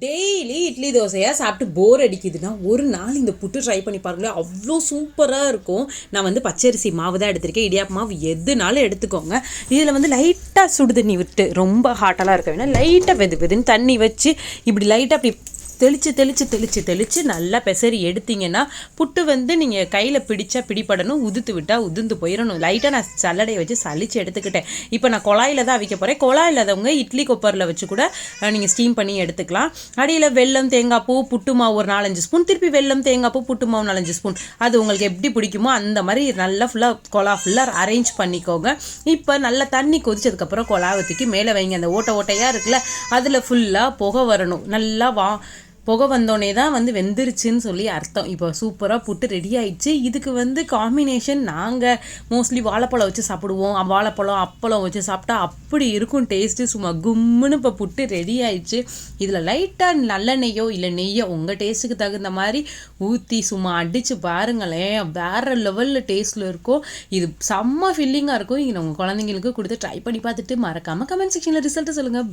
Daily idli தோசையாக சாப்பிட்டு போர் அடிக்குதுன்னா ஒரு நாள் இந்த புட்டு ட்ரை பண்ணி பாருங்களேன், அவ்வளோ சூப்பராக இருக்கும். நான் வந்து பச்சரிசி மாவு தான் எடுத்திருக்கேன். இடியாப்பு மாவு எதுனாலும் எடுத்துக்கோங்க. இதில் வந்து லைட்டாக சுடு தண்ணி விட்டு, ரொம்ப ஹாட்டெல்லாம் இருக்க வேணாம், லைட்டாக வெதுன்னு தண்ணி வச்சு இப்படி லைட்டாக அப்படி தெளித்து நல்லா பெசரி எடுத்தீங்கன்னா புட்டு வந்து நீங்கள் கையில் பிடிச்சா பிடிப்படணும், உதுத்து விட்டால் உதிர்ந்து போயிடணும். லைட்டாக நான் சல்லடையை வச்சு சலிச்சு எடுத்துக்கிட்டேன். இப்போ நான் குழாயில் தான் அவிக்க போகிறேன். குழாய் இல்லாதவங்க இட்லி கொப்பரில் வச்சு கூட நீங்கள் ஸ்டீம் பண்ணி எடுத்துக்கலாம். அடியில் வெல்லம், தேங்காய் பூ, புட்டு மாவு ஒரு 4-5 ஸ்பூன், திருப்பி வெல்லம், தேங்காய் பூ, புட்டு மாவு 4-5 ஸ்பூன், அது உங்களுக்கு எப்படி பிடிக்குமோ அந்த மாதிரி நல்லா ஃபுல்லாக அரேஞ்ச் பண்ணிக்கோங்க. இப்போ நல்லா தண்ணி கொதிச்சதுக்கப்புறம் குழாவை தூக்கி மேலே வைங்க. அந்த ஓட்டையாக இருக்குல்ல, அதில் ஃபுல்லாக புகை வரணும். நல்லா புகை வந்தோடனே தான் வந்து வெந்துருச்சுன்னு சொல்லி அர்த்தம். இப்போ சூப்பராக புட்டு ரெடி ஆயிடுச்சு. இதுக்கு வந்து காம்பினேஷன் நாங்கள் மோஸ்ட்லி வாழைப்பழம் வச்சு சாப்பிடுவோம். வாழைப்பழம் அப்பளம் வச்சு சாப்பிட்டா அப்படி இருக்கும் டேஸ்ட்டு. சும்மா கும்முன்னு இப்போ புட்டு ரெடி ஆயிடுச்சு. இதில் லைட்டாக நல்லெண்ணெய்யோ இல்லை நெய்யோ உங்கள் டேஸ்ட்டுக்கு தகுந்த மாதிரி ஊற்றி சும்மா அடித்து பாருங்களேன், வேறு லெவலில் டேஸ்ட்டில் இருக்கும். இது செம்ம ஃபில்லிங்காக இருக்கும். இங்கே உங்கள் குழந்தைங்களுக்கு கொடுத்து ட்ரை பண்ணி பார்த்துட்டு மறக்காமல் கமெண்ட் செக்ஷனில் ரிசல்ட்டு சொல்லுங்கள்.